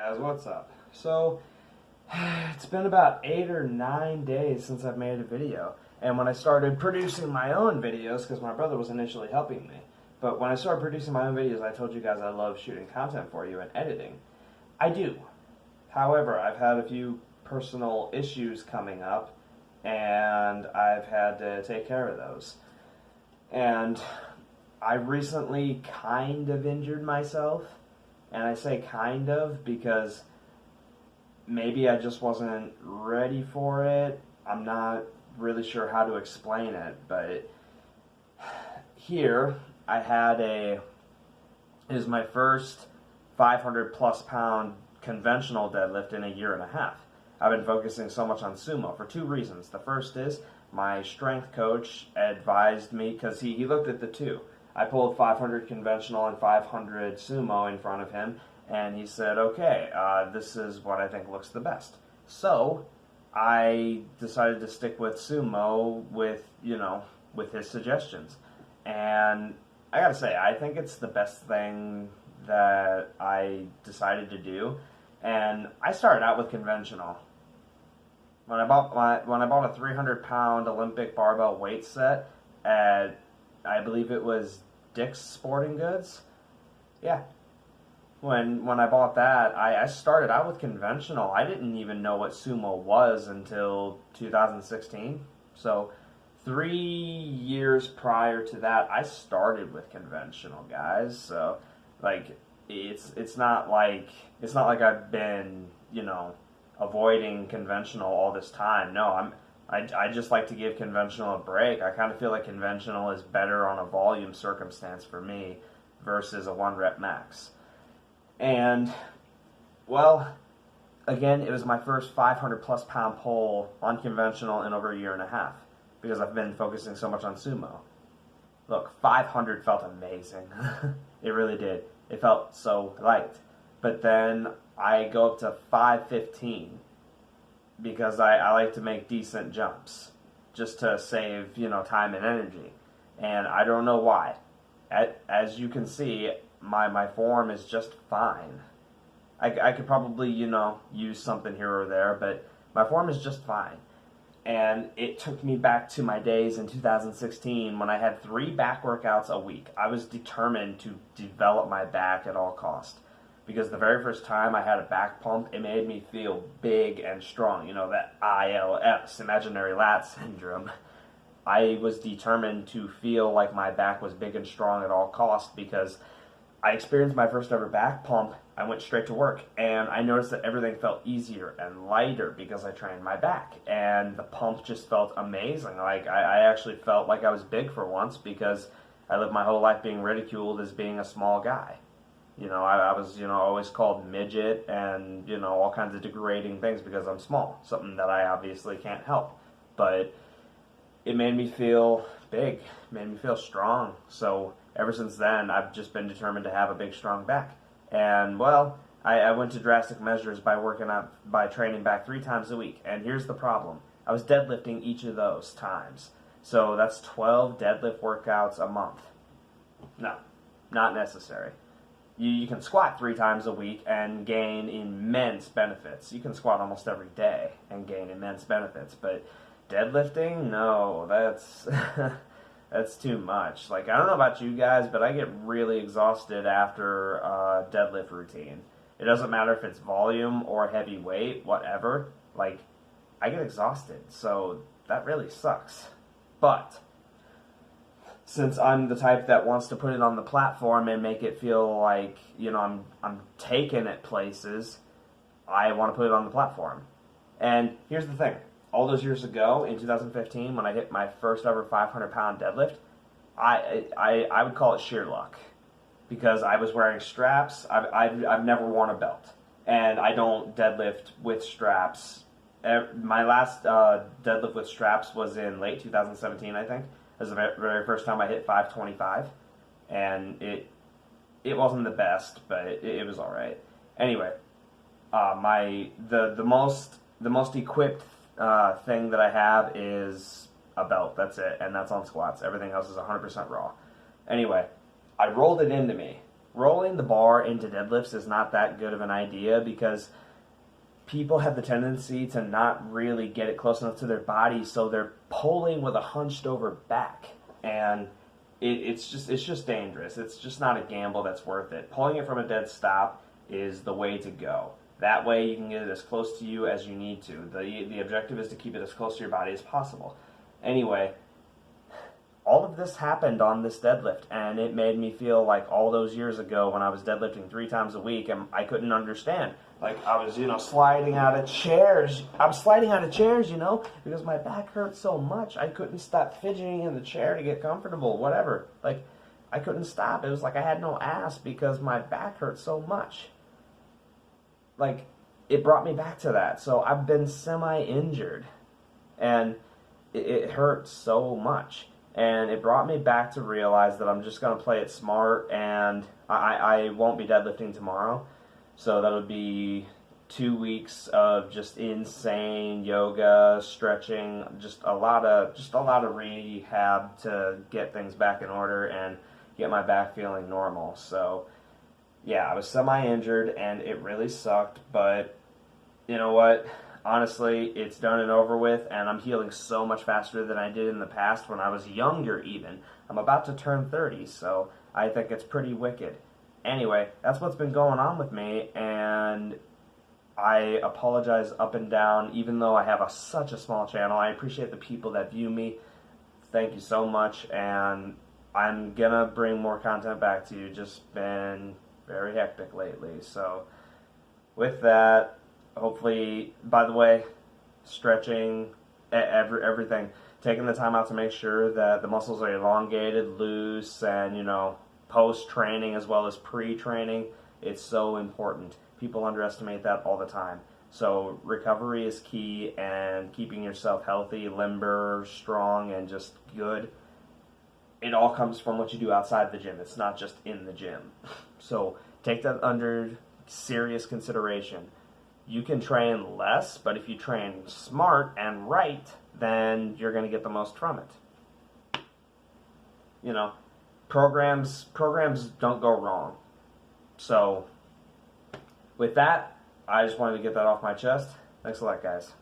Guys, what's up? So, it's been about 8 or 9 days since I've made a video. And when I started producing my own videos, because my brother was initially helping me, but when I started producing my own videos, I told you guys I love shooting content for you and editing. I do. However, I've had a few personal issues coming up, and I've had to take care of those. And I recently kind of injured myself. And I say kind of because maybe I just wasn't ready for it. I'm not really sure how to explain it, but here I had it is my first 500 plus pound conventional deadlift in a year and a half. I've been focusing so much on sumo for two reasons. The first is my strength coach advised me, because he looked at the two. I pulled 500 conventional and 500 sumo in front of him, and he said, okay, this is what I think looks the best. So I decided to stick with sumo with his suggestions. And I gotta say, I think it's the best thing that I decided to do. And I started out with conventional. When I bought a 300-pound Olympic barbell weight set at, I believe it was Dick's Sporting Goods. Yeah. When I bought that, I started out with conventional. I didn't even know what sumo was until 2016. So 3 years prior to that, I started with conventional, guys. So it's not like I've been, avoiding conventional all this time. No, I just like to give conventional a break. I kind of feel like conventional is better on a volume circumstance for me versus a 1 rep max. And, well, again, it was my first 500 plus pound pull on conventional in over a year and a half because I've been focusing so much on sumo. Look, 500 felt amazing. It really did. It felt so light. But then I go up to 515 because I like to make decent jumps just to save, time and energy. And I don't know why. As you can see, my form is just fine. I could probably, use something here or there, but my form is just fine. And it took me back to my days in 2016 when I had 3 back workouts a week. I was determined to develop my back at all costs. Because the very first time I had a back pump, it made me feel big and strong. That ILS, imaginary lat syndrome. I was determined to feel like my back was big and strong at all costs because I experienced my first ever back pump. I went straight to work, and I noticed that everything felt easier and lighter because I trained my back. And the pump just felt amazing. I actually felt like I was big for once because I lived my whole life being ridiculed as being a small guy. I was, always called midget and, all kinds of degrading things because I'm small. Something that I obviously can't help. But it made me feel big, made me feel strong. So ever since then, I've just been determined to have a big, strong back. And, well, I went to drastic measures by training back 3 times a week. And here's the problem. I was deadlifting each of those times. So that's 12 deadlift workouts a month. No, not necessary. You can squat 3 times a week and gain immense benefits. You can squat almost every day and gain immense benefits. But deadlifting, no, that's that's too much. I don't know about you guys, but I get really exhausted after a deadlift routine. It doesn't matter if it's volume or heavy weight, whatever. I get exhausted, so that really sucks. But since I'm the type that wants to put it on the platform and make it feel like, I'm taken at places, I want to put it on the platform. And here's the thing. All those years ago, in 2015, when I hit my first ever 500-pound deadlift, I would call it sheer luck. Because I was wearing straps. I've never worn a belt. And I don't deadlift with straps. My last deadlift with straps was in late 2017, I think. It was the very first time I hit 525, and it wasn't the best, but it was all right. Anyway, the most equipped thing that I have is a belt. That's it, and that's on squats. Everything else is 100% raw. Anyway, I rolled it into me, rolling the bar into deadlifts is not that good of an idea because people have the tendency to not really get it close enough to their body, so they're pulling with a hunched over back, and it's just dangerous. It's just not a gamble that's worth it. Pulling it from a dead stop is the way to go. That way you can get it as close to you as you need to. The objective is to keep it as close to your body as possible. Anyway, all of this happened on this deadlift, and it made me feel like all those years ago when I was deadlifting 3 times a week and I couldn't understand. Like, I was, sliding out of chairs. I'm sliding out of chairs, because my back hurt so much. I couldn't stop fidgeting in the chair to get comfortable, whatever. Like, I couldn't stop. It was like I had no ass because my back hurt so much. Like, it brought me back to that. So I've been semi-injured, and it hurt so much. And it brought me back to realize that I'm just going to play it smart, and I won't be deadlifting tomorrow. So that'll be 2 weeks of just insane yoga, stretching, just a lot of rehab to get things back in order and get my back feeling normal. So yeah, I was semi-injured and it really sucked, but you know what? Honestly, it's done and over with, and I'm healing so much faster than I did in the past when I was younger even. I'm about to turn 30, so I think it's pretty wicked. Anyway, that's what's been going on with me, and I apologize up and down, even though I have such a small channel. I appreciate the people that view me. Thank you so much, and I'm gonna bring more content back to you. Just been very hectic lately, so with that, hopefully, by the way, stretching, everything, taking the time out to make sure that the muscles are elongated, loose, and, post-training as well as pre-training, it's so important. People underestimate that all the time. So recovery is key, and keeping yourself healthy, limber, strong, and just good. It all comes from what you do outside the gym. It's not just in the gym. So take that under serious consideration. You can train less, but if you train smart and right, then you're going to get the most from it. Programs don't go wrong. So with that, I just wanted to get that off my chest. Thanks a lot, guys.